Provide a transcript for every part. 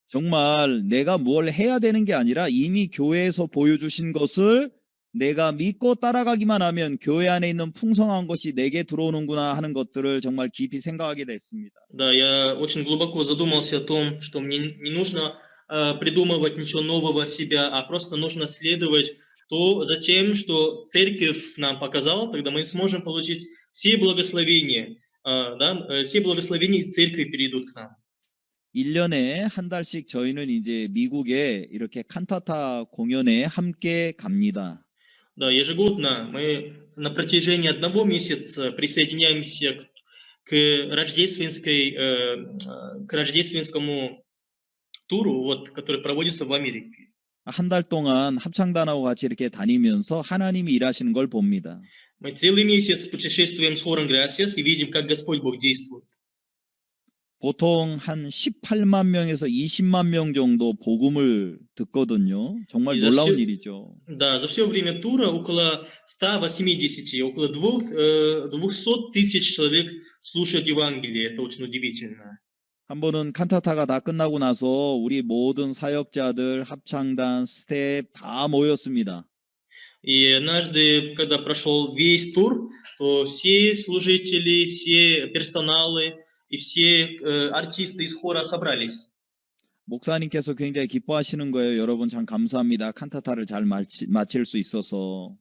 정말 내가 뭘 해야 되는 게 아니라 이미 교회에서 보여주신 것을 내가 믿고 따라가기만 하면 교회 안에 있는 풍성한 것이 내게 들어오는구나 하는 것들을 정말 깊이 생각하게 됐습니다. Да, я очень глубоко задумался о том, что мне не нужно придумывать ничего нового себя, а просто нужно следовать за тем, что церковь нам показала, тогда мы сможем получить все благословения, все благословения церкви перейдут к нам. 1년에 한 달씩 저희는 이제 미국에 이렇게 칸타타 공연에 함께 갑니다. Да, ежегодно мы на протяжении 1 месяца присоединяемся к рождественскому туру, который проводится в Америке. 한 달 동안 합창단하고 같이 이렇게 다니면서 하나님이 일하시는 걸 봅니다. Мы целый месяц путешествуем с хором Gracias и видим, как Господь Бог действует. 보통 한 18만 명에서 20만 명 정도 복음을 듣거든요. 정말 놀라운 일이죠. Да, за все время тура около 180, около 200 тысяч человек слушают Евангелие. Это очень удивительно. 한 번은 칸타타가 다 끝나고 나서 우리 모든 사역자들, 합창단, 스텝 다 모였습니다. И однажды, когда прошел весь тур, то все служители, все персоналы и все артисты из хора собрались. 목사님께서 굉장히 기뻐하시는 거예요. 여러분 참 감사합니다. 칸타타를 잘 마칠 수 있어서.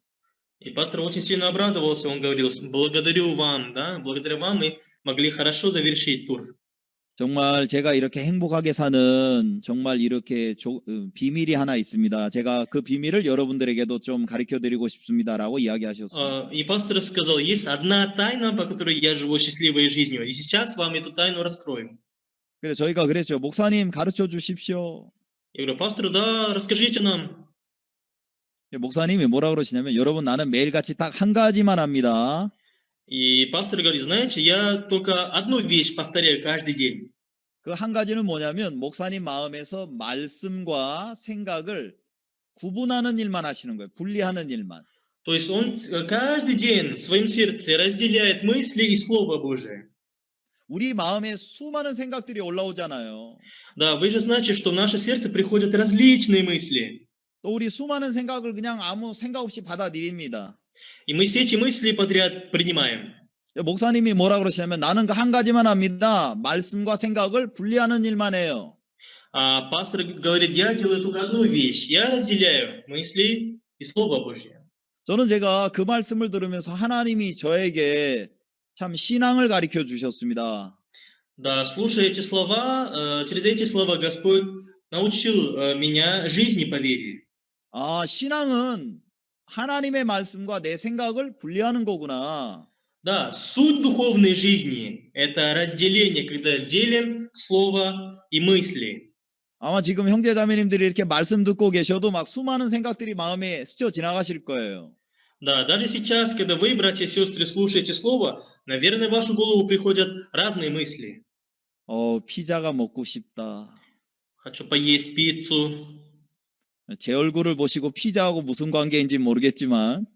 И пастор очень сильно обрадовался. Он говорил: благодарю вам, да, благодаря вам мы могли хорошо завершить тур. 정말 제가 이렇게 행복하게 사는 정말 이렇게 비밀이 하나 있습니다. 제가 그 비밀을 여러분들에게도 좀 가르쳐드리고 싶습니다라고 이야기하셨어요. И пастор сказал: есть одна тайна, по которой я живу счастливой жизнью. И сейчас вам эту тайну раскроем. 그래서 저희가 그랬죠. 목사님 가르쳐 주십시오. Я говорю: пастор, да, расскажите нам. 목사님이 뭐라 그러시냐면, 여러분 나는 매일같이 딱 한 가지만 합니다. И пастор говорит: знаете, я только одну вещь повторяю каждый день. 그 한 가지는 뭐냐면 목사님 마음에서 말씀과 생각을 구분하는 일만 하시는 거예요. 분리하는 일만. То есть он каждый день в своем сердце разделяет мысли и Слово Божие. 우리 마음에 수많은 생각들이 올라오잖아요. Да, вы же знаете, что в наше сердце приходят различные мысли. 또 우리 수많은 생각을 그냥 아무 생각 없이 받아들입니다. И мы все эти мысли подряд принимаем. 목사님이 뭐라 그러시냐면 나는 그 한 가지만 합니다. 말씀과 생각을 분리하는 일만 해요. А пастор говорит: я делаю только одну вещь. Я разделяю мысли и Слово Божье. 저는 제가 그 말씀을 들으면서 하나님이 저에게 참 신앙을 가르쳐 주셨습니다. Да, слушая эти слова, через эти слова Господь научил меня жизни по вере. 아, 신앙은 하나님의 말씀과 내 생각을 분리하는 거구나. Да, суть духовной жизни – это разделение, когда делим слово и мысли. 아마 지금 형제자매님들이 이렇게 말씀 듣고 계셔도 막 수많은 생각들이 마음에 스쳐 지나가실 거예요. Да, даже сейчас, когда вы, братья и сестры, слушаете слово, наверное, в вашу голову приходят разные мысли. 피자가 먹고 싶다. Хочу поесть пиццу. 제 얼굴을 보시고 피자하고 무슨 관계인지 모르겠지만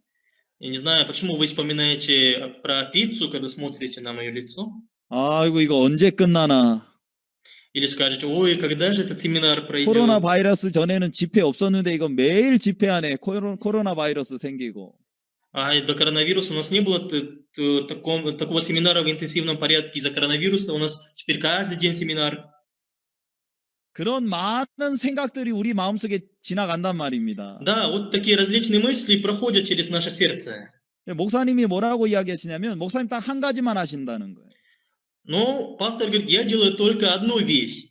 Я не знаю, почему вы вспоминаете про пиццу, когда смотрите на мое лицо. 아이고 이거 언제 끝나나. Или скажете: ой, когда же этот семинар пройдет? 코로나 바이러스 전에는 집회 없었는데 이거 매일 집회하네. 코로나 바이러스 생기고. А до коронавируса у нас не было такого семинара в интенсивном порядке. Из-за коронавируса у нас теперь каждый день семинар. 그런 많은 생각들이 우리 마음속에 지나간단 말입니다. Да, вот такие различные мысли проходят через наше сердце. 목사님이 뭐라고 이야기하시냐면 목사님 딱 한 가지만 하신다는 거예요. Но пастор говорит: я делаю только одну вещь.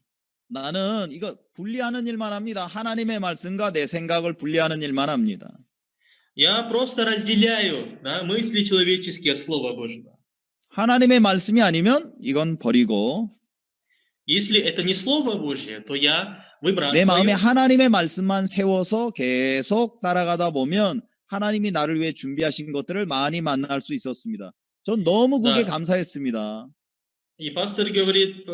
나는 이거 분리하는 일만 합니다. 하나님의 말씀과 내 생각을 분리하는 일만 합니다. Я просто разделяю, да, мысли человеческие от Слова Божьего. 하나님의 말씀이 아니면 이건 버리고 Если это не Слово Божье, то я 내 마음에 выбрасываю. 하나님의 말씀만 세워서 계속 따라가다 보면 하나님이 나를 위해 준비하신 것들을 많이 만날 수 있었습니다. 전 너무 그게 감사했습니다. И пастор говорит: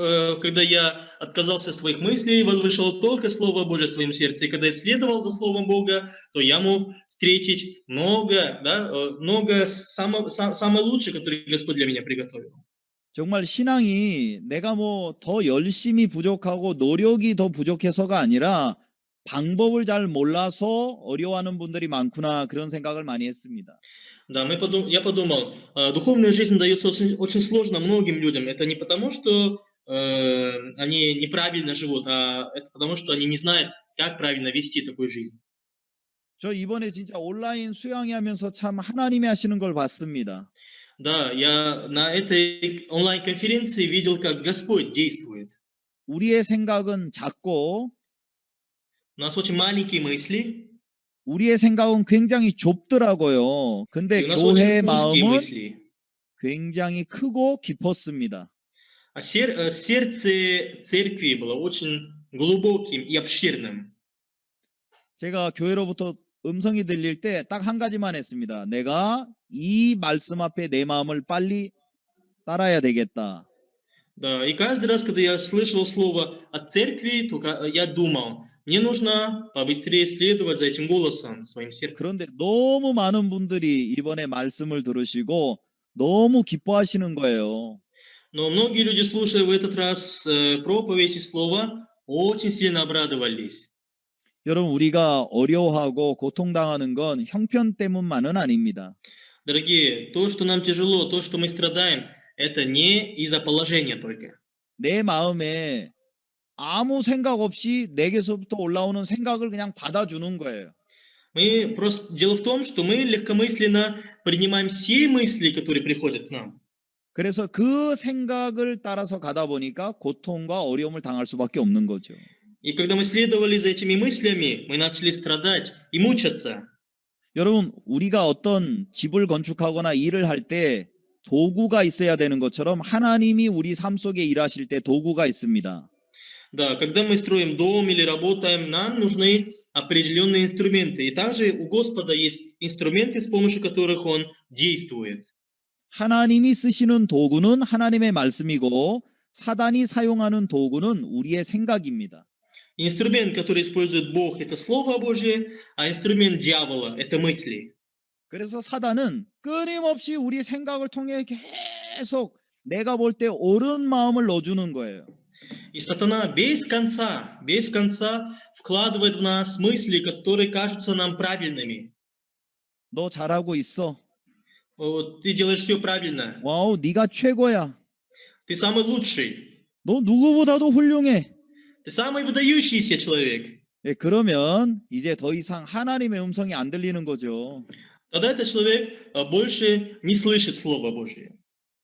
когда я отказался от своих мыслей, возвышал только Слово Божие в своем сердце, и когда я следовал за Словом Бога, то я мог встретить много самое лучшее, которое Господь для меня приготовил. 정말 신앙이 내가 뭐 더 열심히 부족하고 노력이 더 부족해서가 아니라 방법을 잘 몰라서 어려워하는 분들이 많구나 그런 생각을 많이 했습니다. Да, я подумал, духовная жизнь дается очень сложно многим людям. Это не потому, что они неправильно живут, а это потому, что они не знают, как правильно вести такую жизнь. 저 이번에 진짜 온라인 수양회 하면서 참 하나님이 하시는 걸 봤습니다. Да, я на этой онлайн-конференции видел, как Господь действует. 우리의 생각은 작고 У нас очень маленькие мысли, 우리의 생각은 굉장히 좁더라고요. 근데 и у нас очень 교회의 узкие 마음은 мысли. 굉장히 크고 깊었습니다. А сердце церкви было очень глубоким и обширным. 제가 교회로부터 음성이 들릴 때 딱 한 가지만 했습니다. 내가 이 말씀 앞에 내 마음을 빨리 따라야 되겠다. Да, и каждый раз, когда я слышал слово от церкви, я думал, мне нужно побыстрее следовать за этим голосом в своем сердце. 그런데 너무 많은 분들이 이번에 말씀을 들으시고 너무 기뻐하시는 거예요. Но многие люди, слушая в этот раз проповедь и слово, очень сильно обрадовались. 여러분 우리가 어려워하고 고통당하는 건 형편 때문만은 아닙니다. Дорогие, то, что нам тяжело, то, что мы страдаем, это не из-за положения только. 내 마음에 아무 생각 없이 내게서부터 올라오는 생각을 그냥 받아주는 거예요. Дело в том, что мы легкомысленно принимаем все мысли, которые приходят к нам. 그래서 그 생각을 따라서 가다 보니까 고통과 어려움을 당할 수밖에 없는 거죠. И когда мы следовали за этими мыслями, мы начали страдать и мучаться. 여러분, 우리가 어떤 집을 건축하거나 일을 할 때 도구가 있어야 되는 것처럼 하나님이 우리 삶 속에 일하실 때 도구가 있습니다. Да, когда мы строим дом или работаем, нам нужны определенные инструменты. И также у Господа есть инструменты, с помощью которых Он действует. 하나님이 쓰시는 도구는 하나님의 말씀이고 사단이 사용하는 도구는 우리의 생각입니다. Инструмент, который использует Бог, это Слово Божье, а инструмент дьявола – это мысли. 그래서 사단은 끊임없이 우리 생각을 통해 계속 내가 볼 때 옳은 마음을 넣어주는 거예요. И сатана без конца вкладывает в нас мысли, которые кажутся нам правильными. 너 잘하고 있어. Вот, ты делаешь все правильно. 와우, 네가 최고야. Ты самый лучший. 너 누구보다도 훌륭해. Ты самый выдающийся человек. 예, 그러면 이제 더 이상 하나님의 음성이 안 들리는 거죠. Тогда этот человек больше не слышит Слово Божье.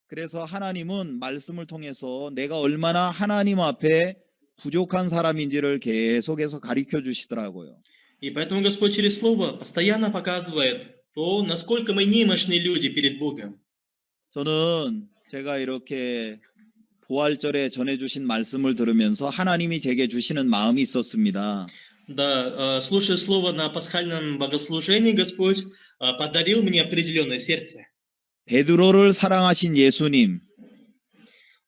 그래서 하나님은 말씀을 통해서 내가 얼마나 하나님 앞에 부족한 사람인지를 계속해서 가르쳐 주시더라고요. И поэтому Господь через Слово постоянно показывает то, насколько мы немощные люди перед Богом. 저는 제가 이렇게 부활절에 전해주신 말씀을 들으면서 하나님이 제게 주시는 마음이 있었습니다. Да, слушая Слово на пасхальном богослужении, Господь подарил мне определенное сердце. 베드로를 사랑하신 예수님,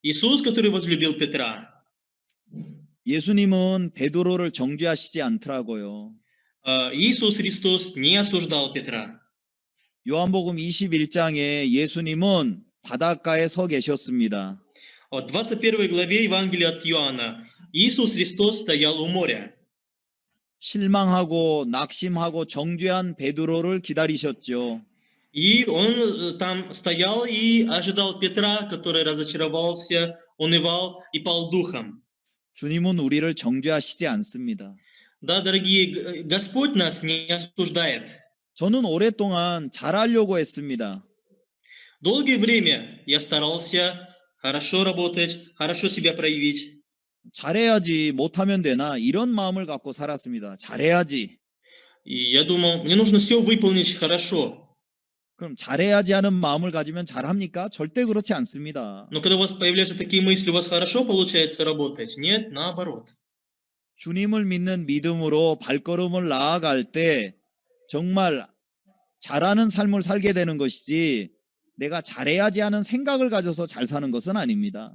Иисус, который возлюбил Петра. 예수님은 베드로를 정죄하시지 않더라고요. Иисус Христос не осуждал Петра. 요한복음 21장에 예수님은 바닷가에 서 계셨습니다. В 21 главе Евангелия от Иоанна Иисус Христос стоял у моря. 실망하고 낙심하고 정죄한 베드로를 기다리셨죠. И он там стоял и ожидал Петра, который разочаровался, унывал и пал духом. 주님은 우리를 정죄하시지 않습니다. Да, дорогие, Господь нас не осуждает. 저는 오랫동안 잘하려고 했습니다. Долгое время я старался хорошо работать, хорошо себя проявить. 잘해야지 못하면 되나 이런 마음을 갖고 살았습니다. 잘해야지. И я думал, мне нужно все выполнить хорошо. 그럼 잘해야지 하는 마음을 가지면 잘합니까? 절대 그렇지 않습니다. Но когда у вас появляются такие мысли, у вас хорошо получается работать? Нет, наоборот. 주님을 믿는 믿음으로 발걸음을 나아갈 때 정말 잘하는 삶을 살게 되는 것이지 내가 잘해야지 하는 생각을 가져서 잘 사는 것은 아닙니다.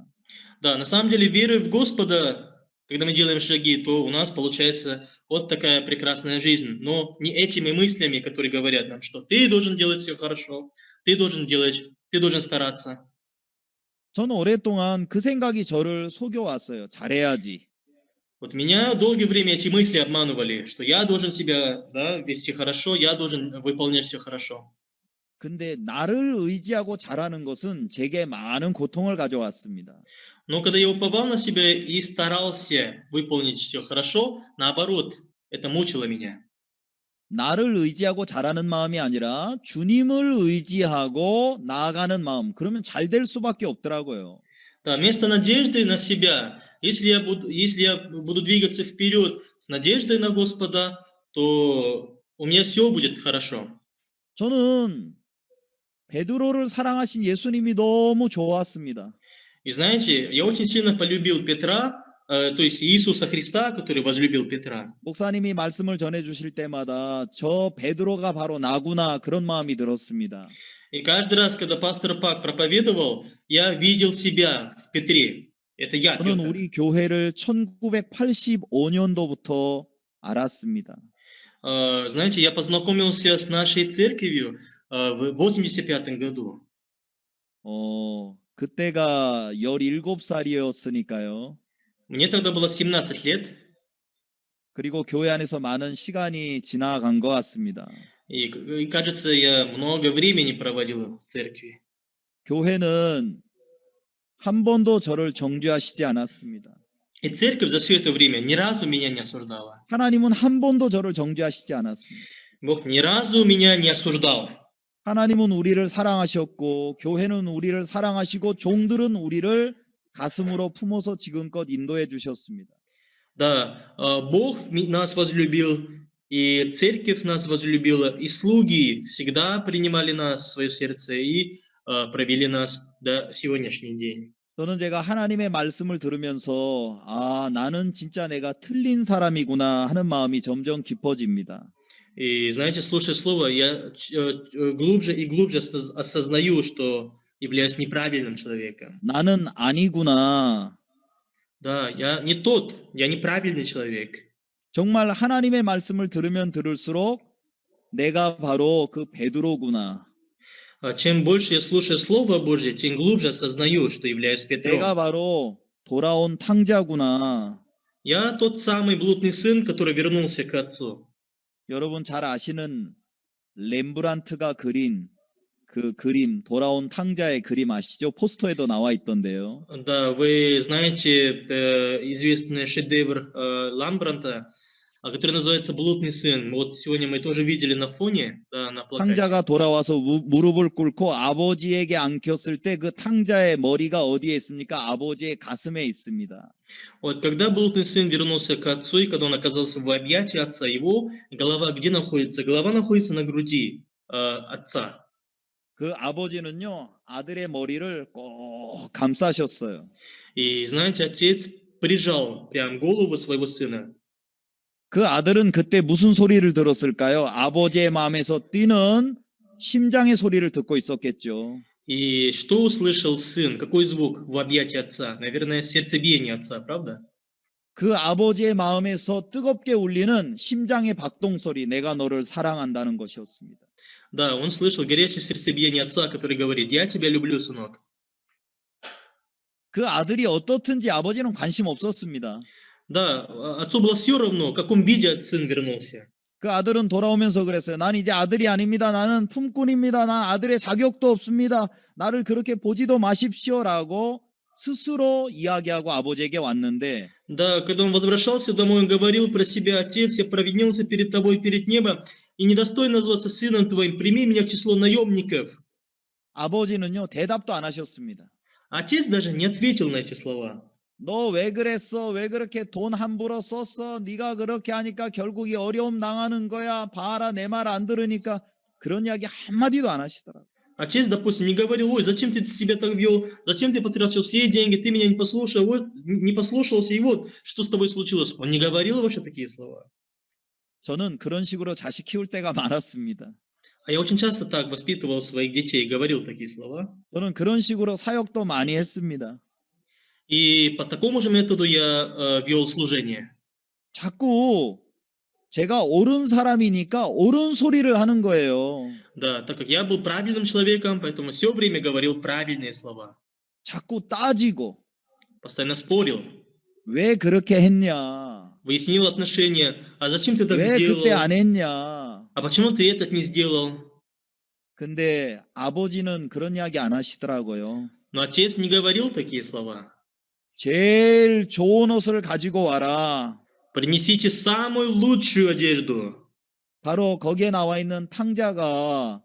Да, на самом деле, веруя в Господа, когда мы делаем шаги, то у нас получается вот такая прекрасная жизнь. Но не этими мыслями, которые говорят нам, что ты должен делать все хорошо, ты должен стараться. 저는 오랫동안 그 생각이 저를 속여왔어요. 잘해야지. Вот меня долгое время эти мысли обманывали, что я должен себя, да, вести хорошо, я должен выполнять все хорошо. 근데 나를 의지하고 잘하는 것은 제게 많은 고통을 가져왔습니다. Но когда я уповал на себя и старался выполнить все хорошо, наоборот, это мучило меня. 나를 의지하고 잘하는 마음이 아니라 주님을 의지하고 나아가는 마음. 그러면 잘 될 수밖에 없더라고요. Да, вместо надежды на себя, если я буду двигаться вперед с надеждой на Господа, то у меня все будет хорошо. 저는 베드로를 사랑하신 예수님이 너무 좋았습니다. И знаете, я очень сильно полюбил Петра, то есть Иисуса Христа, который возлюбил Петра. 목사님이 말씀을 전해 주실 때마다 저 베드로가 바로 나구나 그런 마음이 들었습니다. И каждый раз, когда пастор Пак проповедовал, я видел себя в Петре. Это я, 저는 Петр. 우리 교회를 1985년도부터 알았습니다. Знаете, я познакомился с нашей церковью в 85 году. 그때가 17살이었으니까요. Мне тогда было 17 лет, 그리고 교회 안에서 많은 시간이 지나간 것 같습니다. и кажется, я много времени проводил в церкви. 교회는 한 번도 저를 정죄하시지 않았습니다. И церковь за все это время ни разу меня не осуждала. 하나님은 한 번도 저를 정죄하시지 않았습니다. Бог ни разу меня не осуждал. 하나님은 우리를 사랑하셨고 교회는 우리를 사랑하시고 종들은 우리를 가슴으로 품어서 지금껏 인도해 주셨습니다. Да, Бог нас возлюбил, и церковь нас возлюбила, и слуги всегда принимали нас в свое сердце и провели нас до сегодняшний день. 저는 제가 하나님의 말씀을 들으면서 나는 진짜 내가 틀린 사람이구나 하는 마음이 점점 깊어집니다. И знаете, слушая слово, я глубже и глубже осознаю, что являюсь неправильным человеком. 나는 아니구나. Да, я не тот, я неправильный человек. 정말 하나님의 말씀을 들으면 들을수록 내가 바로 그 베드로구나. Чем больше я слушаю Слово Божье, тем глубже осознаю, что являюсь 내가 Петром. 바로 돌아온 탕자구나. Я тот самый блудный сын, который вернулся к отцу. 여러분 잘 아시는 렘브란트가 그린 그 그림, 돌아온 탕자의 그림 아시죠? 포스터에도 나와 있던데요. Да, вы знаете известный шедевр Ламбранта, который называется «Блудный сын». Вот сегодня мы тоже видели на фоне, да, на плакате. 탕자가 돌아와서 무릎을 꿇고 아버지에게 안겼을 때 그 탕자의 머리가 어디에 있습니까? 아버지의 가슴에 있습니다. Вот когда блудный сын вернулся к отцу, и когда он оказался в объятии отца, его голова где находится? Голова находится на груди отца. 그 아버지는요, 아들의 머리를 꼭 감싸셨어요. И знаете, отец прижал прям голову своего сына. 그 아들은 그때 무슨 소리를 들었을까요? 아버지의 마음에서 뛰는 심장의 소리를 듣고 있었겠죠. И что услышал сын? Какой звук в объятии отца? Наверное, сердцебиение отца, правда? 그 아버지의 마음에서 뜨겁게 울리는 심장의 박동 소리, 내가 너를 사랑한다는 것이었습니다. Да, он слышал горячее сердцебиение отца, который говорит: «Я тебя люблю, сынок». 그 아들이 어떻든지 아버지는 관심 없었습니다. Да, отцу было все равно, в каком виде сын вернулся. 그 아들은 돌아오면서 그랬어요. 난 이제 아들이 아닙니다. 나는 품꾼입니다. 난 아들의 자격도 없습니다. 나를 그렇게 보지도 마십시오라고 스스로 이야기하고 아버지에게 왔는데 Да, когда он возвращался домой, он говорил про себя: «Отец, я провинился перед тобой, перед небом, и недостоин назваться сыном твоим, прими меня в число наемников». 아버지는요, 대답도 안 하셨습니다. Отец даже не ответил на эти слова. 너 왜 그랬어? 왜 그렇게 돈 함부로 썼어? 네가 그렇게 하니까 결국 이 어려움 당하는 거야. 봐라, 내 말 안 들으니까. 그런 이야기 한마디도 안 하시더라고요. Отец, допустим, не говорил: «Ой, зачем ты себя так вел? Зачем ты потратил все деньги? Ты меня не послушал, вот, не послушался, и вот, что с тобой случилось». Он не говорил вообще такие слова. 저는 그런 식으로 자식 키울 때가 많았습니다. А я очень часто так воспитывал своих детей, говорил такие слова. 저는 그런 식으로 사역도 많이 했습니다. И по такому же методу я вел служение. 자꾸 제가 옳은 사람이니까 옳은 소리를 하는 거예요. Да, так как я был правильным человеком, поэтому все время говорил правильные слова. 자꾸 따지고 постоянно спорил, 왜 그렇게 했냐? выяснил отношения. А зачем ты так 왜 그때 сделал? 안 했냐? А почему ты этот не сделал? 근데 아버지는 그런 이야기 안 하시더라고요. Но отец не говорил такие слова. 제일 좋은 옷을 가지고 와라. Принесите самую лучшую одежду. 바로 거기에 나와 있는 탕자가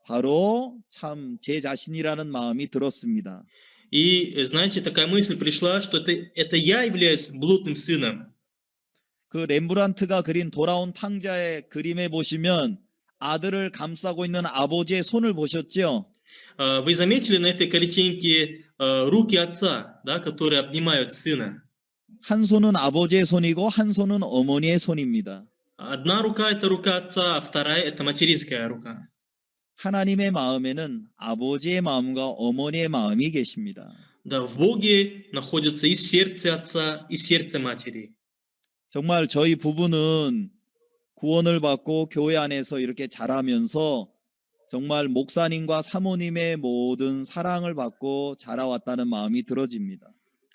바로 참 제 자신이라는 마음이 들었습니다. И, знаете, такая мысль пришла, что это я являюсь блудным сыном. 그 렘브란트가 그린 돌아온 탕자의 그림에 보시면 아들을 감싸고 있는 아버지의 손을 보셨죠? Вы заметили на этой картинке руки отца, да, которые обнимают сына? 한 손은 아버지의 손이고 한 손은 어머니의 손입니다. Одна рука – это рука отца, а вторая – это материнская рука. 하나님의 마음에는 아버지의 마음과 어머니의 마음이 계십니다. Да, в Боге находится и сердце отца, и сердце матери. 정말 저희 부부는 구원을 받고 교회 안에서 이렇게 자라면서 정말 목사님과 사모님의 모든 사랑을 받고 자라왔다는 마음이 들어집니다.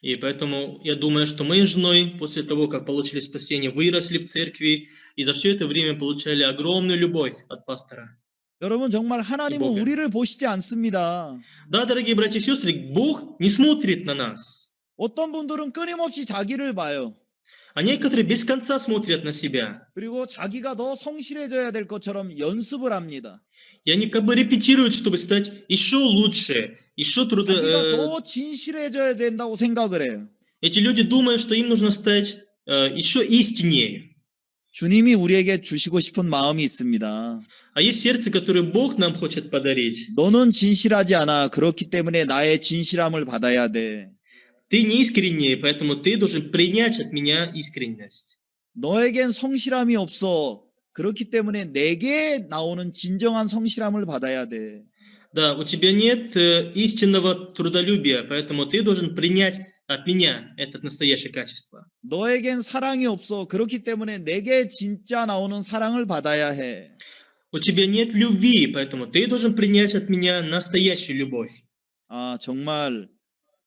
И поэтому я думаю, что мы с женой, после того, как получили спасение, выросли в церкви, и за все это время получали огромную любовь от пастора. 여러분 정말 하나님은 이보게. 우리를 보시지 않습니다. Да, дорогие братья и сестры, Бог не смотрит на нас. 어떤 분들은 끊임없이 자기를 봐요. А некоторые без конца смотрят на себя. 그리고 자기가 더 성실해져야 될 것처럼 연습을 합니다. И они как бы репетируют, чтобы стать еще лучше, еще 자기가 더 진실해져야 된다고 생각을 해요. Эти люди думают, что им нужно стать еще истиннее. 주님이 우리에게 주시고 싶은 마음이 있습니다. А есть сердце, которое Бог нам хочет подарить. 너는 진실하지 않아. 그렇기 때문에 나의 진실함을 받아야 돼. Ты не искренний, поэтому ты должен принять от меня искренность. 너에겐 성실함이 없어. 그렇기 때문에 내게 나오는 진정한 성실함을 받아야 돼. Да, у тебя нет истинного трудолюбия, поэтому ты должен принять от меня это настоящее качество. 너에겐 사랑이 없어. 그렇기 때문에 내게 진짜 나오는 사랑을 받아야 해. У тебя нет любви, поэтому ты должен принять от меня настоящую любовь. 아, 정말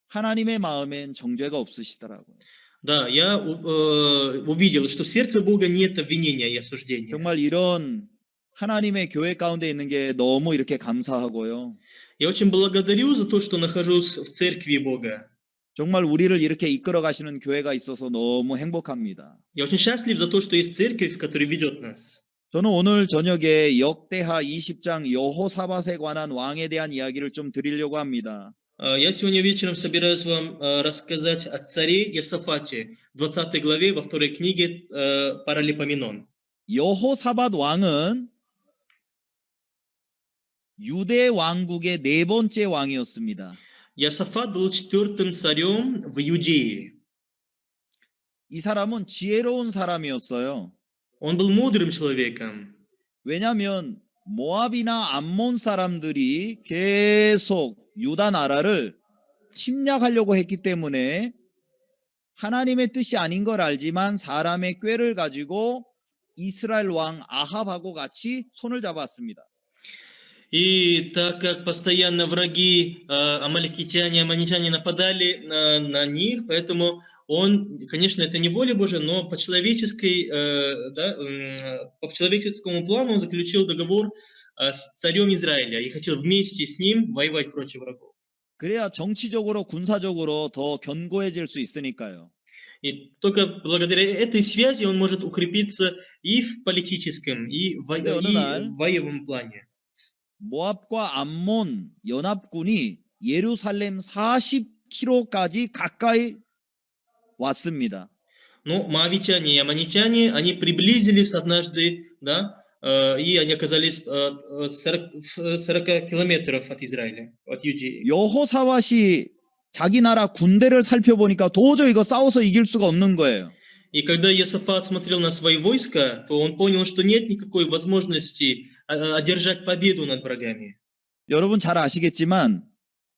하나님의 마음엔 정죄가 없으시더라고요. Да, я увидел, что в сердце Бога нет обвинения и осуждения. 정말 이런 하나님의 교회 가운데 있는 게 너무 이렇게 감사하고요. Я очень благодарю за то, что нахожусь в церкви Бога. 정말 우리를 이렇게 이끌어 가시는 교회가 있어서 너무 행복합니다. Я очень счастлив за то, что есть церковь, которая ведет нас. 저는 오늘 저녁에 역대하 20장 여호사밧에 관한 왕에 대한 이야기를 좀 드리려고 합니다. Я сегодня вечером собираюсь вам рассказать о царе Иосафате, 20 главе во второй книге Паралипоменон. 여호사밧 왕은 유대 왕국의 네 번째 왕이었습니다. Иосафат был четвертым царем в Иудее. 이 사람은 지혜로운 사람이었어요. Он был мудрым человеком. 왜냐하면 모압이나 암몬 사람들이 계속 유다 나라를 침략하려고 했기 때문에 하나님의 뜻이 아닌 걸 알지만 사람의 꾀를 가지고 이스라엘 왕 아합하고 같이 손을 잡았습니다. И так как постоянно враги, амаликитяне, аммонитяне нападали на них, поэтому он, конечно, это не воля Божия, но по человеческому плану он заключил договор с царем Израиля и хотел вместе с ним воевать против врагов. 그래야 정치적으로 군사적으로 더 견고해질 수 있으니까요. И только благодаря этой связи он может укрепиться и в политическом, и в воевом плане. 모압과 암몬 연합군이 예루살렘 40km까지 가까이 왔습니다. Но моавитяне и аммонитяне, они приблизились однажды, да, и они оказались в 40 километров от Израиля, от Иудеи. 여호사밧이 자기 나라 군대를 살펴보니까 도저히 이거 싸워서 이길 수가 없는 거예요. И когда Иосафат смотрел на свои войска, то он понял, что нет никакой возможности одержать победу над врагами. 여러분 잘 아시겠지만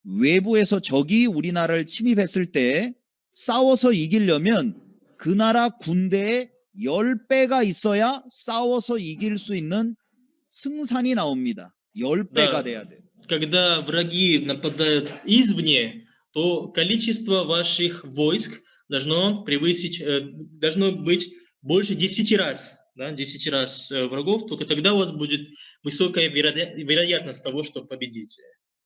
외부에서 적이 우리나라를 침입했을 때 싸워서 이기려면 그 나라 군대에 10배가 있어야 싸워서 이길 수 있는 승산이 나옵니다. 10배가 돼야 돼요. Когда враги нападают извне, то количество ваших войск должно превысить, должно быть больше 10 раз, да, 10 раз врагов, только тогда у вас будет высокая вероятность того, что победите.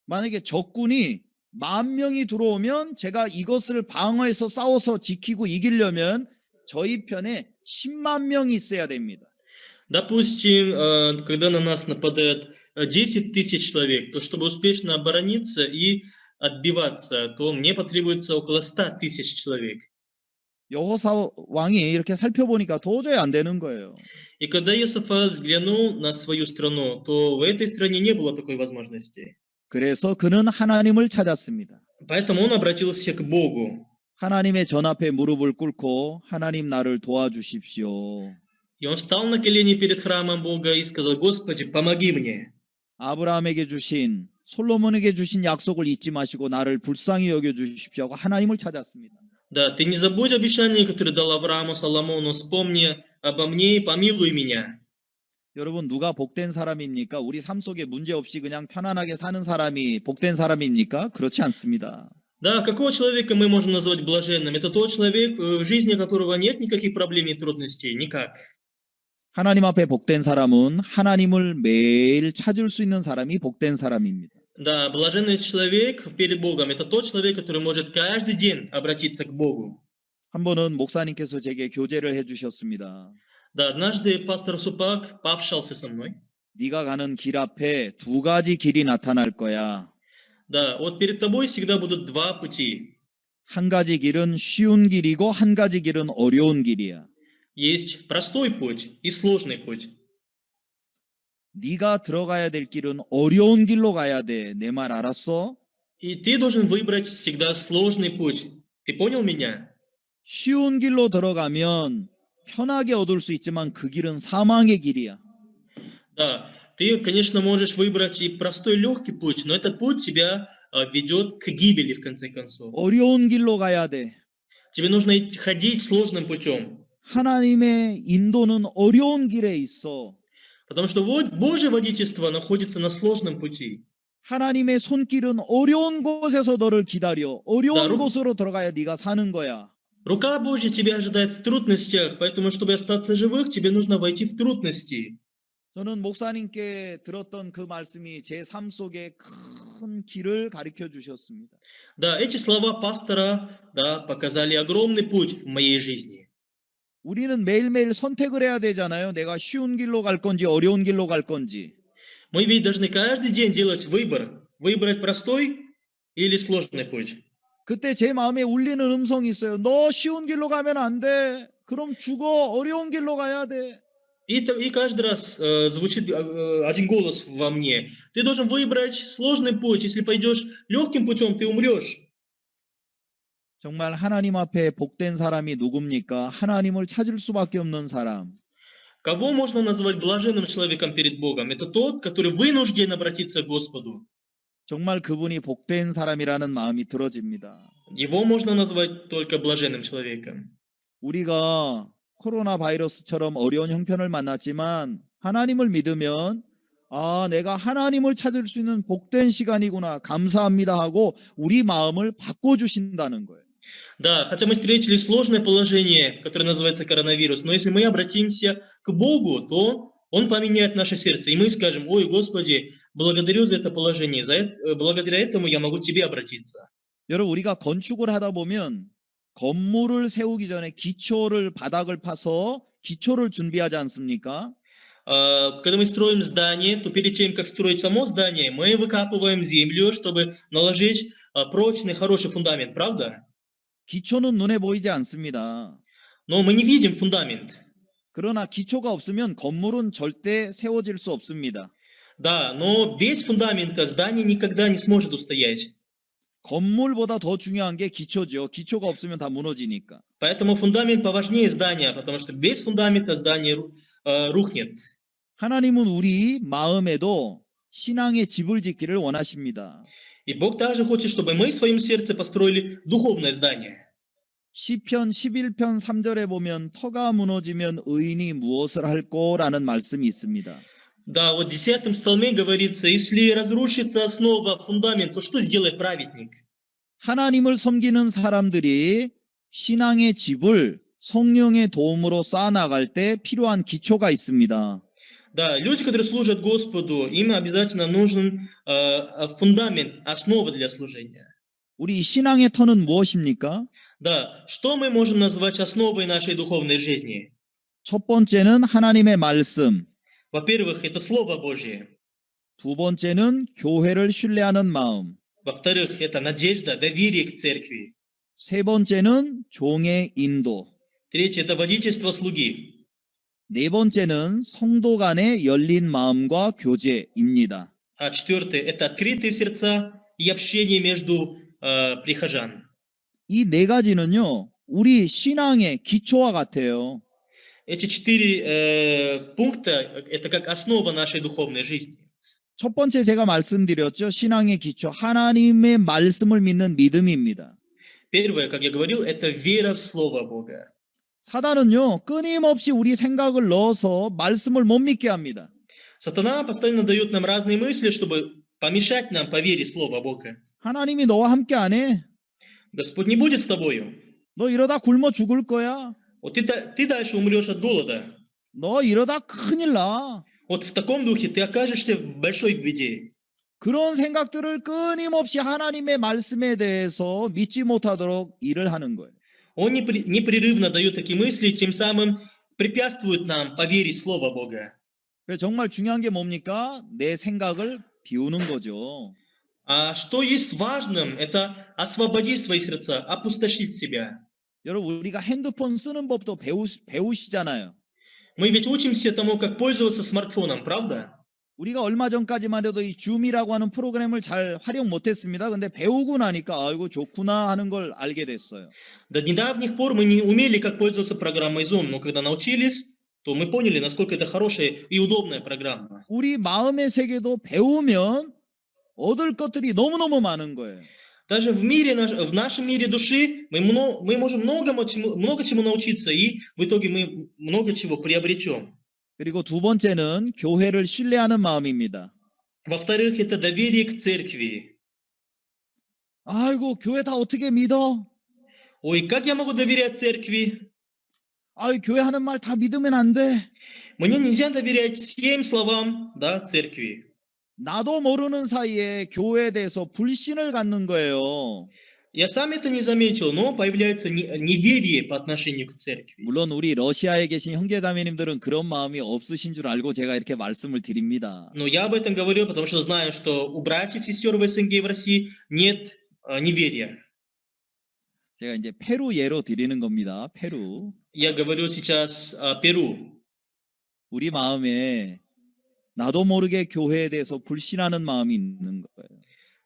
만약에 적군이 10,000명이 들어오면 제가 이것을 방어해서 싸워서 지키고 이기려면 저희 편에 10만 명이 있어야 됩니다. Допустим, когда на нас нападает 10 тысяч человек, то чтобы успешно оборониться и отбиваться, то мне потребуется около 100 тысяч человек. 여호사 왕이 이렇게 살펴보니까 도저히 안 되는 거예요. И когда Иосафат взглянул на свою страну, то в этой стране не было такой возможности. 그래서 그는 하나님을 찾았습니다. Поэтому он обратился к Богу. 하나님의 전 앞에 무릎을 꿇고 하나님 나를 도와주십시오. И он встал на колени перед храмом Бога и сказал: Господи, помоги мне. 아브라함에게 주신 솔로몬에게 주신 약속을 잊지 마시고 나를 불쌍히 여겨 주십시오 하고 하나님을 찾았습니다. Да, ты не забудь обещание, которое дал Аврааму, Соломону, вспомни обо мне и помилуй меня. 여러분 누가 복된 사람입니까? 우리 삶 속에 문제 없이 그냥 편안하게 사는 사람이 복된 사람입니까? 그렇지 않습니다. Да, какого человека мы можем назвать блаженным? Это тот человек, в жизни которого нет никаких проблем и трудностей, никак. 하나님 앞에 복된 사람은 하나님을 매일 찾을 수 있는 사람이 복된 사람입니다. Да, блаженный человек перед Богом – это тот человек, который может каждый день обратиться к Богу. 한 번은 목사님께서 제게 교제를 해주셨습니다. Да, однажды пастор Супак пообщался со мной. 네가 가는 길 앞에 두 가지 길이 나타날 거야. Да, вот перед тобой всегда будут два пути. 한 가지 길은 쉬운 길이고 한 가지 길은 어려운 길이야. Есть простой путь и сложный путь. 네가 들어가야 될 길은 어려운 길로 가야 돼. 내 말 알았어? И ты должен выбрать всегда сложный путь. Ты понял меня? 쉬운 길로 들어가면 편하게 얻을 수 있지만 그 길은 사망의 길이야. Да, ты, конечно, можешь выбрать и простой легкий путь, но этот путь тебя ведет к гибели в конце концов. 어려운 길로 가야 돼. Тебе нужно ходить сложным путем. 하나님의 인도는 어려운 길에 있어. Потому что вот Божье водительство находится на сложном пути. 하나님의 손길은 어려운 곳에서 너를 기다려. 어려운 나로- 곳으로 들어가야 네가 사는 거야. Рука Божья тебя ожидает в трудностях, поэтому, чтобы остаться живых, тебе нужно войти в трудности. 저는 목사님께 들었던 그 말씀이 제 삶 속에 큰 길을 가르쳐 주셨습니다. Да, эти слова пастора, да, показали огромный путь в моей жизни. 우리는 매일매일 선택을 해야 되잖아요. 내가 쉬운 길로 갈 건지 어려운 길로 갈 건지. Мы ведь должны каждый день делать выбор. Выбрать простой или сложный путь. 그때 제 마음에 울리는 음성이 있어요. 너 쉬운 길로 가면 안 돼. 그럼 죽어. 어려운 길로 가야 돼. И каждый раз звучит один голос во мне. Ты должен выбрать сложный путь. Если пойдешь легким путем, ты умрешь. 정말 하나님 앞에 복된 사람이 누굽니까? 하나님을 찾을 수밖에 없는 사람. Кого можно назвать блаженным человеком перед Богом? Это тот, который вынужден обратиться к Господу. 정말 그분이 복된 사람이라는 마음이 들어집니다. Его можно назвать только блаженным человеком. 우리가 코로나 바이러스처럼 어려운 형편을 만났지만 하나님을 믿으면 아, 내가 하나님을 찾을 수 있는 복된 시간이구나. 감사합니다 하고 우리 마음을 바꿔주신다는 거예요. Да, хотя мы встретили сложное положение, которое называется коронавирус, но если мы обратимся к Богу, то Он поменяет наше сердце, и мы скажем: ой, Господи, благодарю за это положение, благодаря этому я могу к Тебе обратиться. 여러분 우리가 건축을 하다 보면 건물을 세우기 전에 기초를 바닥을 파서 기초를 준비하지 않습니까? Когда мы строим здание, то перед тем, как строить само здание, мы выкапываем землю, чтобы наложить прочный, хороший фундамент, правда? 기초는 눈에 보이지 않습니다. Но мы не видим фундамент. 그러나 기초가 없으면 건물은 절대 세워질 수 없습니다. Да, но без фундамента здание никогда не сможет устоять. 건물보다 더 중요한 게 기초죠. 기초가 없으면 다 무너지니까. Поэтому фундамент поважнее здания, потому что без фундамента здание рухнет. 하나님은 우리 마음에도 신앙의 집을 짓기를 원하십니다. И Бог также хочет, чтобы мы в своем сердце построили духовное здание. 시편 11편 3절에 보면 터가 무너지면 의인이 무엇을 할꼬라는 말씀이 있습니다. Да, вот в 10 псалме говорится: если разрушится основа, фундамент, то что сделает праведник? 하나님을 섬기는 사람들이 신앙의 집을 성령의 도움으로 쌓아나갈 때 필요한 기초가 있습니다. Да, люди, которые служат Господу, им обязательно нужен фундамент, основа для служения. 우리 신앙의 터는 무엇입니까? Да, что мы можем назвать основой нашей духовной жизни? 첫 번째는 하나님의 말씀, Во-первых, это Слово Божье. 두 번째는 교회를 신뢰하는 마음, Во-вторых, это надежда, доверие к церкви. 세 번째는 종의 인도, Третье, это водительство слуги. 네 번째는 성도 간의 열린 마음과 교제입니다. А четвертое, это открытые сердца и общение между прихожан. 이 네 가지는요, 우리 신앙의 기초와 같아요. Эти четыре пункта, это как основа нашей духовной жизни. 첫 번째 제가 말씀드렸죠. 신앙의 기초, 하나님의 말씀을 믿는 믿음입니다. Первое, как я говорил, это вера в Слово Бога. 사단은요, 끊임없이 우리 생각을 넣어서 말씀을 못 믿게 합니다. Сатана постоянно дает нам разные мысли, чтобы помешать нам поверить в Слово Бога. 하나님이 너와 함께 안 해. Господь не будет с тобою. 너 이러다 굶어 죽을 거야. Вот ты дальше умрешь от голода. 너 이러다 큰일 나. Вот в таком духе ты окажешься в большой беде. 그런 생각들을 끊임없이 하나님의 말씀에 대해서 믿지 못하도록 일을 하는 거예요. Он непрерывно дает такие мысли, тем самым препятствует нам поверить в Слово Бога. 그래서 정말 중요한 게 뭡니까? 내 생각을 비우는 거죠. А что есть важным, это освободить свои сердца, опустошить себя. 여러분, 우리가 핸드폰 쓰는 법도 배우시잖아요. Мы ведь учимся тому, как пользоваться смартфоном, правда? 우리가 얼마 전까지만 해도 이 줌이라고 하는 프로그램을 잘 활용 못했습니다. 근데 배우고 나니까 이거 좋구나 하는 걸 알게 됐어요. До недавних пор мы не умели, как пользоваться программой Zoom, но когда научились, то мы поняли, насколько это хорошая и удобная программа. 우리 마음의 세계도 배우면 얻을 것들이 너무너무 많은 거예요. Даже в нашем мире души мы можем много чему научиться, и в итоге мы много чего приобретем. 그리고 두 번째는 교회를 신뢰하는 마음입니다. Во-вторых, это доверие к церкви. 아이고, 교회 다 어떻게 믿어? Ой, как я могу доверять церкви? 아이, 교회 하는 말 다 믿으면 안 돼. Мне нельзя доверять всем словам, да, церкви. 나도 모르는 사이에 교회에 대해서 불신을 갖는 거예요. Я сам это не заметил, но появляется неверие по отношению к церкви. 물론 우리 러시아에 계신 형제자매님들은 그런 마음이 없으신 줄 알고 제가 이렇게 말씀을 드립니다. Но я об этом говорю, потому что знаю, что у братьев и сестер в СНГ и в России нет неверия. 제가 이제 페루 예로 드리는 겁니다. 페루. Я говорю сейчас о Перу. 우리 마음에 나도 모르게 교회에 대해서 불신하는 마음이 있는 거예요.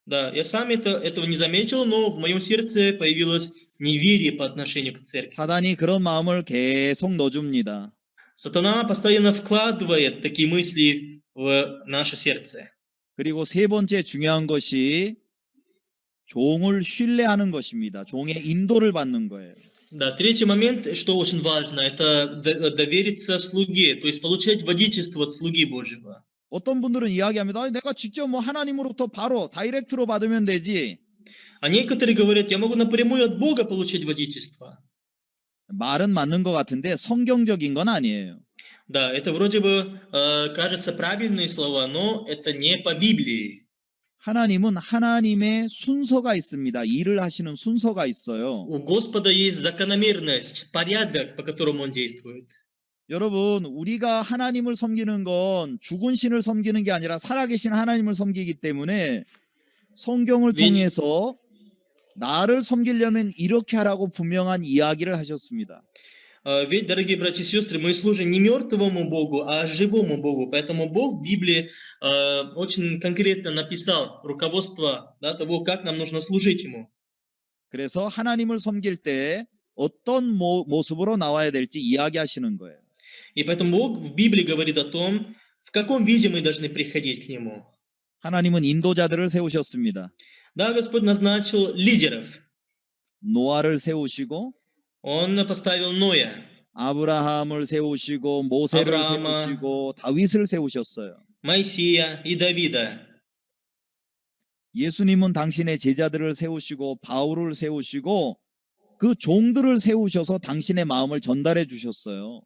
Да, я сам этого не заметил, но в моем сердце появилось неверие по отношению к церкви. 사단이 그런 마음을 계속 넣어줍니다. Сатана постоянно вкладывает такие мысли в наше сердце. 그리고 세 번째 중요한 것이 종을 신뢰하는 것입니다. 종의 인도를 받는 거예요. Да, третий момент, что очень важно, это довериться слуге, то есть получать водительство от слуги Божьего. 어떤 분들은 이야기합니다. 내가 직접 하나님으로부터 바로 다이렉트로 받으면 되지. А некоторые говорят, я могу напрямую от Бога получить водительство. 말은 맞는 것 같은데 성경적인 건 아니에요. Да, это вроде бы кажется правильные слова, но это не по Библии. 하나님은 하나님의 순서가 있습니다. 일을 하시는 순서가 있어요. У Господа есть закономерность, порядок, по которому Он действует. 여러분, 우리가 하나님을 섬기는 건 죽은 신을 섬기는 게 아니라 살아계신 하나님을 섬기기 때문에 성경을 통해서 나를 섬기려면 이렇게 하라고 분명한 이야기를 하셨습니다. Ведь, дорогие братья и сестры, мы служим не мертвому Богу, а живому Богу. Поэтому Бог в Библии очень конкретно написал руководство, да, того, как нам нужно служить Ему. 그래서 하나님을 섬길 때 어떤 모습으로 나와야 될지 이야기하시는 거예요. И поэтому Бог в Библии говорит о том, в каком виде мы должны приходить к Нему. 하나님은 인도자들을 세우셨습니다. Да, Господь назначил лидеров. 노아를 세우시고 Он поставил Ноя, 아브라함을 세우시고 모세를 아브라함아, 세우시고 다윗을 세우셨어요. Моисея и Давида. 예수님은 당신의 제자들을 세우시고 바울을 세우시고 그 종들을 세우셔서 당신의 마음을 전달해 주셨어요.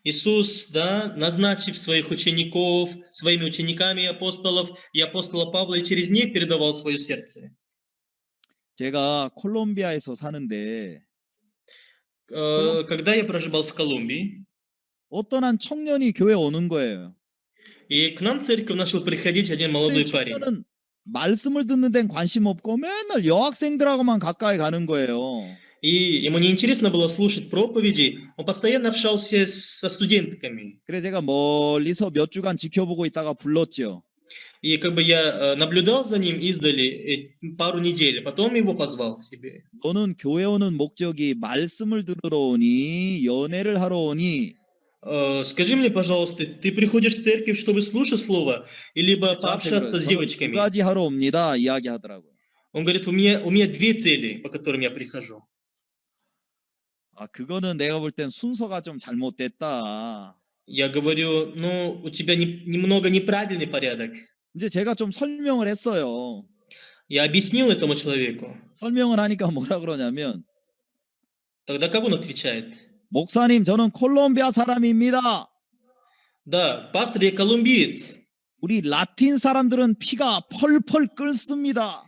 Иисус, да, назначив своих учеников, своими учениками апостолов и апостола Павла, и через них передавал свое сердце. 제가 콜롬비아에서 사는데 콜롬- Когда я проживал в Колумбии, 어떤 한 청년이 교회 오는 거예요. и к нам в церковь начал приходить один 근데 молодой 이 парень. 청년은 말씀을 듣는 데는 관심 없고 맨날 여학생들하고만 가까이 가는 거예요. И ему неинтересно было слушать проповеди, он постоянно общался со студентками. 그래서 제가 멀리서 몇 주간 지켜보고 있다가 불렀죠. И как бы я наблюдал за ним издали пару недель, потом его позвал к себе. 너는 교회 오는 목적이 말씀을 들으러 오니 연애를 하러 오니 Скажи мне, пожалуйста, ты приходишь в церковь, чтобы слушать слово, и либо 저한테 пообщаться 그래요. с 저는 두 девочками? 가지 하러 옵니다. 이야기하더라고요. Он говорит, у меня две цели, по которым я прихожу. 아, 그거는 내가 볼 땐 순서가 좀 잘못됐다. Я говорю, ну, у тебя немного неправильный порядок. 이제 제가 좀 설명을 했어요. Я объяснил этому человеку. 설명을 하니까 뭐라 그러냐면 Тогда как он отвечает? 목사님, 저는 콜롬비아 사람입니다. Да, пастор, я колумбиец. 우리 라틴 사람들은 피가 펄펄 끓습니다.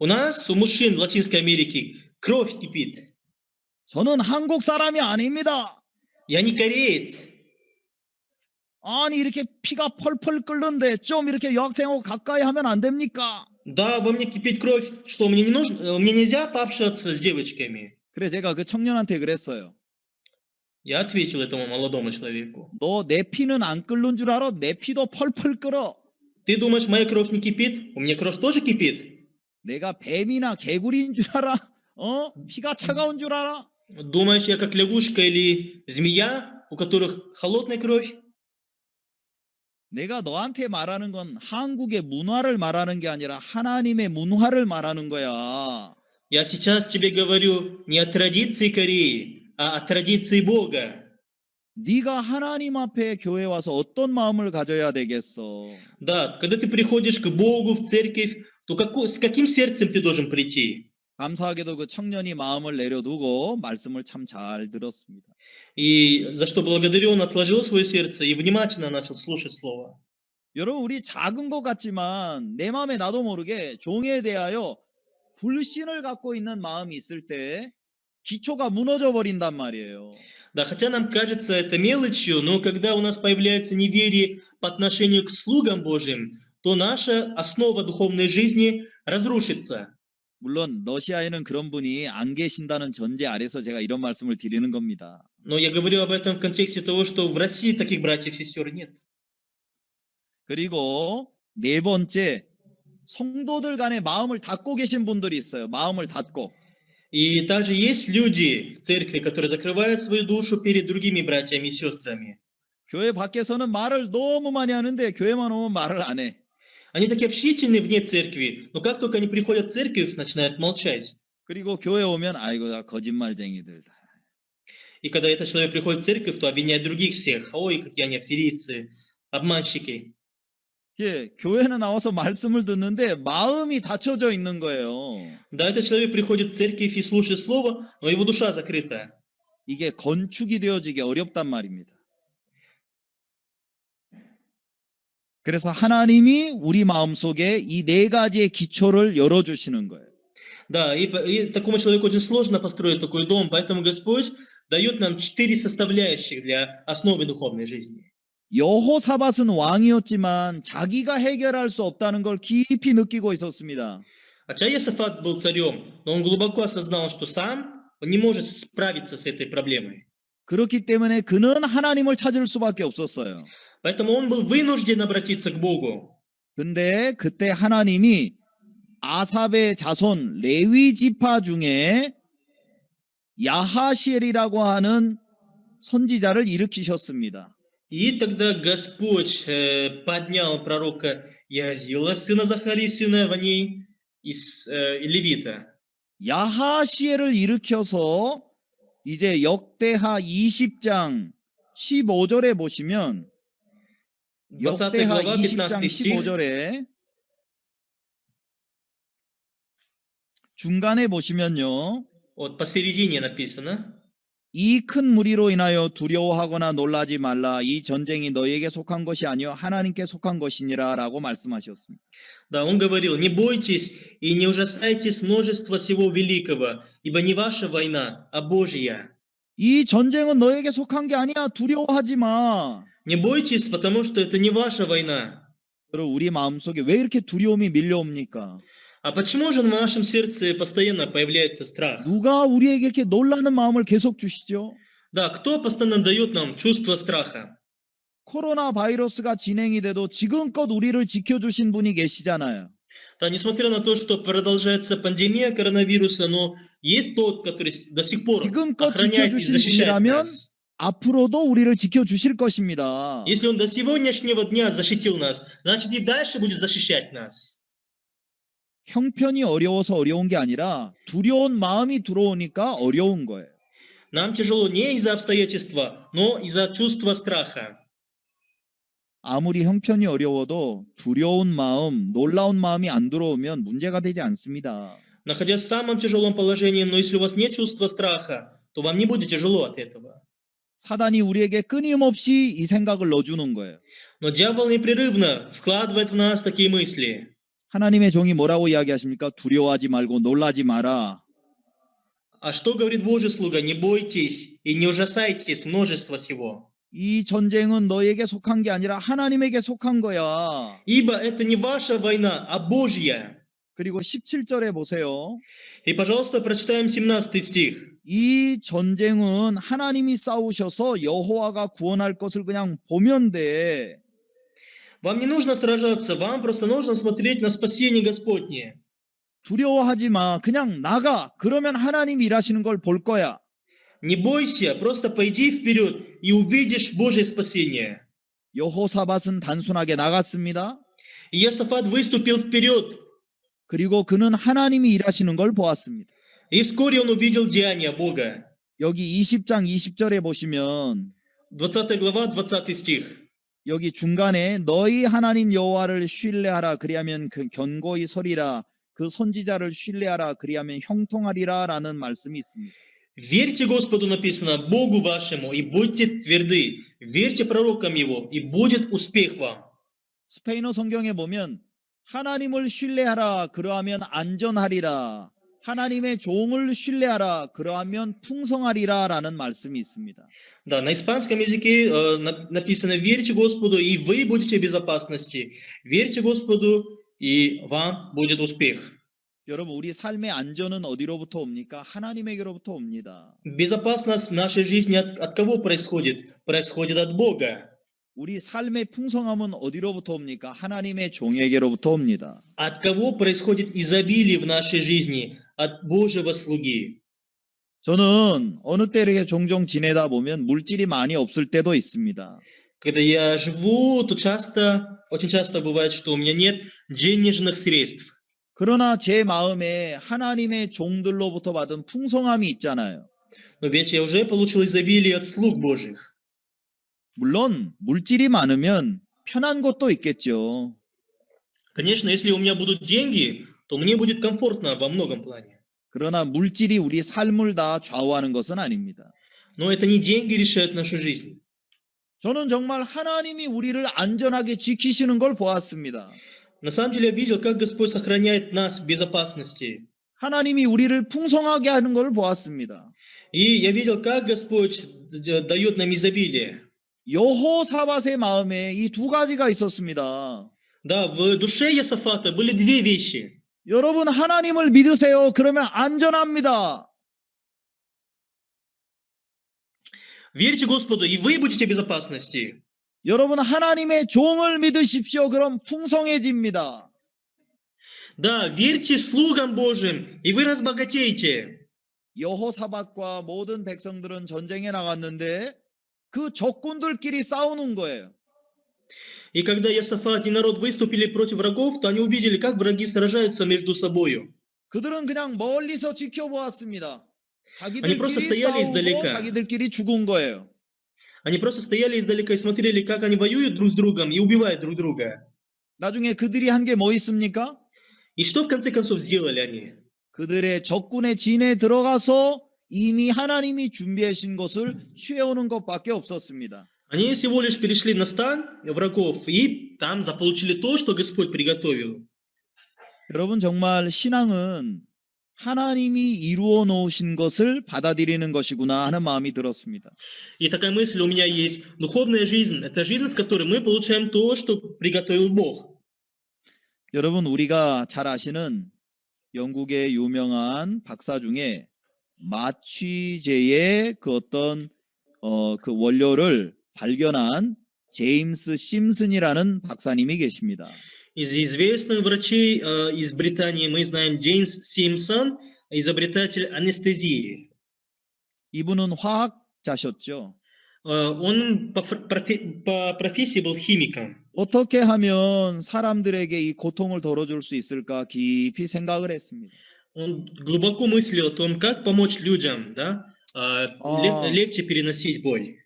У нас, у мужчин в Латинской Америке, кровь кипит. 저는 한국 사람이 아닙니다. Я не кореец. 아니 이렇게 피가 펄펄 끓는데 좀 이렇게 여학생하고 가까이 하면 안 됩니까? Да, во мне кипит кровь. Что, мне не нужно, мне нельзя пообщаться с девочками? 그래 제가 그 청년한테 그랬어요. Я ответил этому молодому человеку. 너 내 피는 안 끓는 줄 알아? 내 피도 펄펄 끓어. Ты думаешь, моя кровь не кипит? У меня кровь тоже кипит. 내가 뱀이나 개구리인 줄 알아? 피가 차가운 줄 알아? Думаешь, я как лягушка или змея, у которых холодная кровь? 내가 너한테 말하는 건 한국의 문화를 말하는 게 아니라 하나님의 문화를 말하는 거야. Я сейчас тебе говорю не о традиции Кореи, а о традиции Бога. 네가 하나님 앞에 교회 와서 어떤 마음을 가져야 되겠어? Да, когда ты приходишь к Богу в церковь, то с каким сердцем ты должен прийти? 감사하게도 그 청년이 마음을 내려두고 말씀을 참 잘 들었습니다. И за что благодарю, он отложил свое сердце и внимательно начал слушать Слово. 여러분 우리 작은 것 같지만 내 마음에 나도 모르게 종에 대하여 불신을 갖고 있는 마음이 있을 때 기초가 무너져 버린단 말이에요. Да, хотя нам кажется это мелочью, но когда у нас появляется неверие по отношению к слугам Божьим, то наша основа духовной жизни разрушится. 물론 러시아에는 그런 분이 안 계신다는 전제 아래서 제가 이런 말씀을 드리는 겁니다. Но я говорю об этом в контексте того, что в России таких братьев и сестер нет. 그리고 네 번째, 성도들 간에 마음을 닫고 계신 분들이 있어요. 마음을 닫고. И также есть люди в церкви, которые закрывают свою душу перед другими братьями и сестрами. 교회 밖에서는 말을 너무 많이 하는데 교회만 오면 말을 안 해. Они такие общительные вне церкви, но как только они приходят в церковь, начинают молчать. 그리고 교회 오면 아이고 다 거짓말쟁이들. И когда этот человек приходит в церковь, то обвиняет других всех. Ой, какие они аферийцы, обманщики. 예, 교회는 나와서 말씀을 듣는데 마음이 닫혀져 있는 거예요. Да, этот человек приходит в церковь и слушает слово, но его душа закрыта. 이게 건축이 되어지기 어렵단 말입니다. 그래서 하나님이 우리 마음속에 이 네 가지의 기초를 열어주시는 거예요. Да, и такому человеку очень сложно построить такой дом, поэтому Господь дает нам 4 составляющих для основы духовной жизни. 여호사밧은 왕이었지만 자기가 해결할 수 없다는 걸 깊이 느끼고 있었습니다. Хотя Иосафат был царем, но он глубоко осознал, что сам он не может справиться с этой проблемой. 그렇기 때문에 그는 하나님을 찾을 수밖에 없었어요. Поэтому он был вынужден обратиться к Богу. 근데 그때 하나님이 아삽의 자손 레위 지파 중에 야하시엘이라고 하는 선지자를 일으키셨습니다. И тогда Господь поднял пророка Яазиила, сына Захарии, сына Вании, из Левита. 야하시엘을 일으켜서 이제 역대하 20장 15절에 보시면 20 역대하 глава, 20장 15 стих. 15절에 중간에 보시면요. Вот посередине написано. 이 큰 무리로 인하여 두려워하거나 놀라지 말라. 이 전쟁이 너희에게 속한 것이 아니요 하나님께 속한 것이니라 라고 말씀하셨습니다. Да, он говорил, не бойтесь и не ужасайтесь множества всего великого, ибо не ваша война, а Божья. 이 전쟁은 너에게 속한 게 아니야. 두려워하지 마. Не бойтесь, потому что это не ваша война. 여러분 우리 마음속에 왜 이렇게 두려움이 밀려옵니까? А почему же в нашем сердце постоянно появляется страх? 누가 우리에게 이렇게 놀라는 마음을 계속 주시죠? Да, кто постоянно дает нам чувство страха? 코로나 바이러스가 진행이 돼도 지금껏 우리를 지켜주신 분이 계시잖아요. Да, несмотря на то, что продолжается пандемия коронавируса, но есть тот, который до сих пор 지금껏 охраняет и 지켜주신 защищает 분이라면 нас. 앞으로도 우리를 지켜주실 것입니다. Если он до сегодняшнего дня защитил нас, значит и дальше будет защищать нас. 형편이 어려워서 어려운 게 아니라 두려운 마음이 들어오니까 어려운 거예요. Нам тяжело не из-за обстоятельства, но из-за чувства страха. 아무리 형편이 어려워도 두려운 마음, 놀라운 마음이 안 들어오면 문제가 되지 않습니다. Находясь в самом тяжелом положении, но если у вас нет чувства страха, то вам не будет тяжело от этого. 사단이 우리에게 끊임없이 이 생각을 넣어주는 거예요. Но дьявол непрерывно вкладывает в нас такие мысли. 하나님의 종이 뭐라고 이야기하십니까? 두려워하지 말고 놀라지 마라. А что говорит Божий слуга? Не бойтесь и не ужасайтесь множества всего. 이 전쟁은 너에게 속한 게 아니라 하나님에게 속한 거야. Ибо это не ваша война, а Божья. 그리고 17절에 보세요. И, пожалуйста, прочитаем 17 стих. 이 전쟁은 하나님이 싸우셔서 여호와가 구원할 것을 그냥 보면 돼. Вам не нужно сражаться, вам просто нужно смотреть на спасение Господне. 두려워하지 마. 그냥 나가. 그러면 하나님이 일하시는 걸 볼 거야. Не бойся, просто пойди вперед и увидишь Божье спасение. 여호사밧은 단순하게 나갔습니다. И Иосафат выступил вперед, 그리고 그는 하나님이 일하시는 걸 보았습니다. и вскоре он увидел деяния Бога. 여기 20장 20절에 보시면 20 глава, 20 стих. 여기 중간에 너희 하나님 여호와를 신뢰하라 그리하면 그 견고히 서리라 그 선지자를 신뢰하라 그리하면 형통하리라 라는 말씀이 있습니다. Верьте Господу, написано, Богу вашему, и будьте тверды. Верьте пророкам Его, и будет успех вам. 스페인어 성경에 보면 하나님을 신뢰하라 그러하면 안전하리라 하나님의 종을 신뢰하라 그러하면 풍성하리라 라는 말씀이 있습니다. Да, на испанском языке написано, верьте Господу, и вы будете в безопасности. Верьте Господу, и вам будет успех. 여러분 우리 삶의 안전은 어디로부터 옵니까? 하나님에게로부터 옵니다. Безопасность в нашей жизни от кого происходит? Происходит от Бога. 우리 삶의 풍성함은 어디로부터 옵니까? 하나님의 종에게로부터 옵니다. От кого происходит изобилие в нашей жизни? От Божьего слуги. 저는 어느 때 이렇게 종종 지내다 보면 물질이 많이 없을 때도 있습니다. Когда я живу, то очень часто бывает, что у меня нет денежных средств. 그러나 제 마음에 하나님의 종들로부터 받은 풍성함이 있잖아요. Но ведь я уже получил изобилие от слуг Божьих. 물론 물질이 많으면 편한 것도 있겠죠. Конечно, если у меня будут деньги, то мне будет комфортно во многом плане. 그러나 물질이 우리 삶을 다 좌우하는 것은 아닙니다. Но это не деньги решают нашу жизнь. 저는 정말 하나님이 우리를 안전하게 지키시는 걸 보았습니다. На самом деле я видел, как Господь сохраняет нас в безопасности. 하나님이 우리를 풍성하게 하는 걸 보았습니다. И я видел, как Господь дает нам изобилие. 여호사밧의 마음에 이 두 가지가 있었습니다. Да, в душе Иосафата были две вещи. 여러분 하나님을 믿으세요. 그러면 안전합니다. Верьте Господу, и вы будете в безопасности. 여러분 하나님의 종을 믿으십시오. 그럼 풍성해집니다. Да, верьте слугам Божьим, и вы разбогатеете. 여호사밧과 모든 백성들은 전쟁에 나갔는데 그 적군들끼리 싸우는 거예요. И когда Иосафат и народ выступили против врагов, то они увидели, как враги сражаются между собою. 그들은 그냥 멀리서 지켜보았습니다. Они просто 자기들끼리 стояли 싸우고 издалека. 자기들끼리 죽은 거예요. Они просто стояли издалека и смотрели, как они воюют друг с другом и убивают друг друга. 나중에 그들이 한 게 뭐 있습니까? И что в конце концов сделали они? 그들의 적군의 진에 들어가서 이미 하나님이 준비하신 것을 취해오는 것밖에 없었습니다. Они всего лишь перешли на стан врагов и там заполучили то, что Господь приготовил. 여러분 정말 신앙은 하나님이 이루어 놓으신 것을 받아들이는 것이구나 하는 마음이 들었습니다. И такая мысль у меня есть. Духовная жизнь – это жизнь, в которой мы получаем то, что приготовил Бог. 여러분 우리가 잘 아시는 영국의 유명한 박사 중에 마취제의 그 어떤 그 원료를 발견한 제임스 심슨이라는 박사님이 계십니다. Из известных врачей из Британии мы знаем Джеймс Симпсон, изобретатель анестезии. 이분은 화학자셨죠. Он по профессии был химиком. 어떻게 하면 사람들에게 이 고통을 덜어줄 수 있을까 깊이 생각을 했습니다. Он глубоко мыслил о том, как помочь людям, да, легче переносить боль.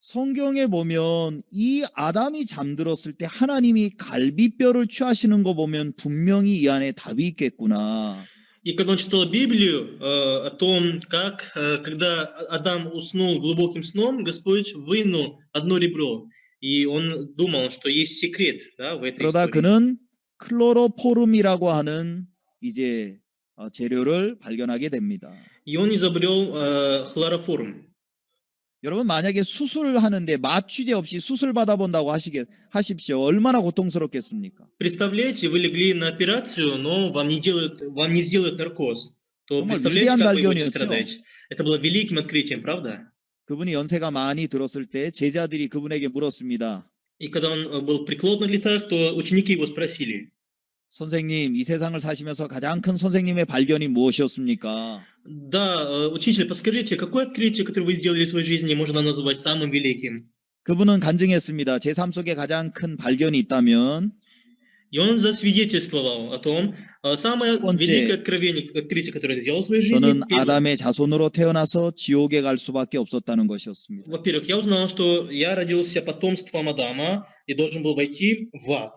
성경에 보면 이 아담이 잠들었을 때 하나님이 갈비뼈를 취하시는 거 보면 분명히 이 안에 답이 있겠구나. И когда он читал Библию о том, как, когда Адам уснул глубоким сном, Господь вынул одно ребро. И он думал, что есть секрет, да, в этой 그러다 истории. 그는 클로로포름이라고 하는 이제 재료를 발견하게 됩니다. И он изобрел хлороформ. 여러분 만약에 수술을 하는데 마취제 없이 수술 받아본다고 하십시오. 얼마나 고통스럽겠습니까? Представляете, вы легли на операцию, но вам не сделают наркоз. То 정말 представляете, 위대한 как вы будете 발견이었죠. страдать? Это было великим открытием, правда? 그분이 연세가 많이 들었을 때 제자들이 그분에게 물었습니다. И когда он был в преклонных летах, то ученики его спросили: 선생님, 이 세상을 사시면서 가장 큰 선생님의 발견이 무엇이었습니까? да, учитель, подскажите, какое открытие, которое вы сделали в своей жизни, можно назвать самым великим? 그분은 간증했습니다. 제 삶 속에 가장 큰 발견이 있다면 И он засвидетельствовал о том, самое великое открытие, которое он сделал в своей жизни. 저는 Первое. 아담의 자손으로 태어나서 지옥에 갈 수밖에 없었다는 것이었습니다. Во-первых, я узнал, что я родился потомством Адама и должен был войти в ад.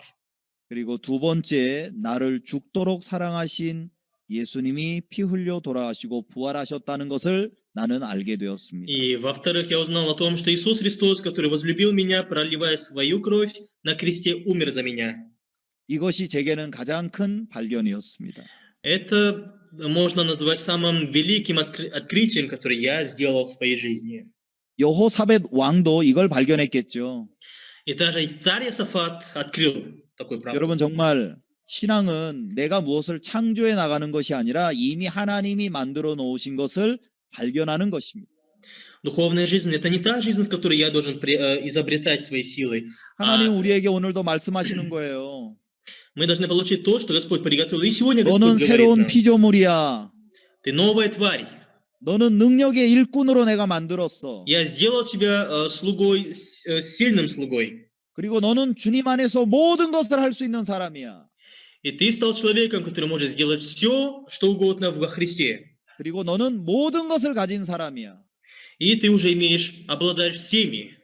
그리고 두 번째, 나를 죽도록 사랑하신 예수님이 피 흘려 돌아가시고 부활하셨다는 것을 나는 알게 되었습니다. И во-вторых, я узнал о том, что Иисус Христос, который возлюбил меня, проливая свою кровь на кресте, умер за меня. 이것이 제게는 가장 큰 발견이었습니다. Это можно назвать самым великим открытием, которое я сделал в своей жизни. 여호사벳 왕도 이걸 발견했겠죠. И даже царь Иосафат открыл такой правду. 여러분 정말 신앙은 내가 무엇을 창조해 나가는 것이 아니라 이미 하나님이 만들어 놓으신 것을 발견하는 것입니다. Духовная жизнь – это не та жизнь, в которой я должен изобретать своей силой. 하나님 우리에게 오늘도 말씀하시는 거예요. Мы должны получить то, что Господь приготовил. И сегодня Господь 너는 говорит 새로운 нам: 피조물이야. ты новая тварь. 너는 능력의 일꾼으로 내가 만들었어. Я сделал тебя слугой, сильным слугой. 그리고 너는 주님 안에서 모든 것을 할 수 있는 사람이야. И ты стал человеком, который может сделать все, что угодно во Христе. 그리고 너는 모든 것을 가진 사람이야. И ты уже обладаешь всеми.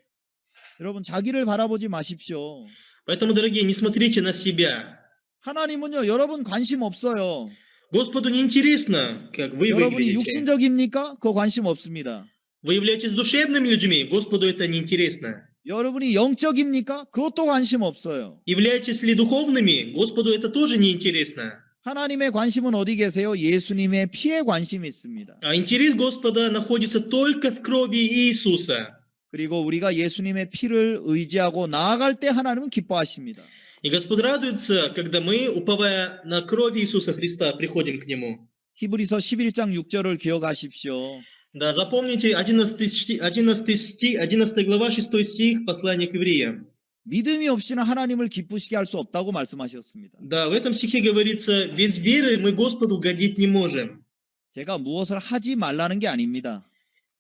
여러분 자기를 바라보지 마십시오. Поэтому, дорогие, не смотрите на себя. 하나님은요, 여러분 관심 없어요. Господу не интересно, как вы 여러분이 выглядите. 육신적입니까? 그거 관심 없습니다. Вы являетесь душевными людьми, Господу это не интересно. 여러분이 영적입니까? 그것도 관심 없어요. Являетесь ли духовными, Господу это тоже не интересно. 하나님의 관심은 어디 계세요? 예수님의 피에 관심이 있습니다. А интерес Господа находится только в крови Иисуса. 그리고 우리가 예수님의 피를 의지하고 나아갈 때 하나님은 기뻐하십니다. И Господь радуется, когда мы, уповая на кровь Иисуса Христа, приходим к Нему. 히브리서 11장 6절을 기억하십시오. Да, запомните 11 глава, 6 стих, послание к евреям. 믿음이 없이는 하나님을 기쁘시게 할 수 없다고 말씀하셨습니다. Да, в этом стихе говорится: без веры мы Господу угодить не можем. 제가 무엇을 하지 말라는 게 아닙니다.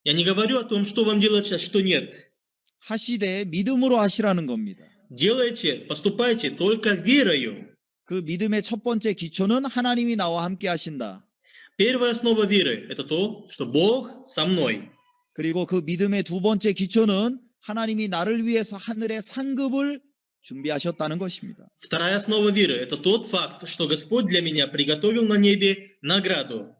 Я не говорю о том, что вам делать, а что нет. 하시되 믿음으로 하시라는 겁니다. Делайте, поступайте только верою. 그 믿음의 첫 번째 기초는 하나님이 나와 함께 하신다. Первая основа веры – это то, что Бог со мной. 그리고 그 믿음의 두 번째 기초는 하나님이 나를 위해서 하늘의 상급을 준비하셨다는 것입니다. Вторая основа веры – это тот факт, что Господь для меня приготовил на небе награду.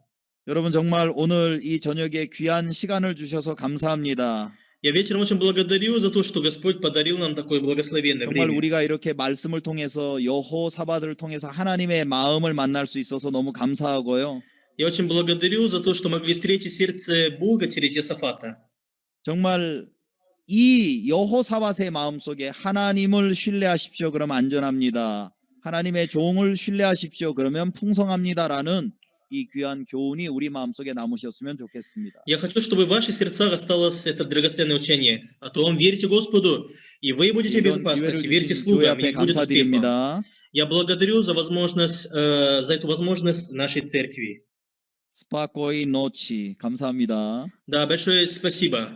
여러분 정말 오늘 이 저녁에 귀한 시간을 주셔서 감사합니다. Я вечером очень благодарю за то, что Господь подарил нам такое благословенное 정말 время. 우리가 이렇게 말씀을 통해서 여호사밧을 통해서 하나님의 마음을 만날 수 있어서 너무 감사하고요. Я очень благодарю за то, что могли встретить сердце Бога через Иосафата. 정말 이 여호사밧의 마음속에 하나님을 신뢰하십시오. 그러면 안전합니다. 하나님의 종을 신뢰하십시오. 그러면 풍성합니다라는 이 귀한 교훈이 우리 마음속에 남으셨으면 좋겠습니다. Я хочу, чтобы в ваших сердцах осталось это драгоценное учение о том, верьте Господу, и вы будете в 이런 기회를 безопасности, верьте 주신 교회 слугам, 앞에 и будет успех вам. 감사드립니다. Я благодарю за возможность, за эту возможность нашей церкви. 스파코이 노치 감사합니다. Да, большое спасибо.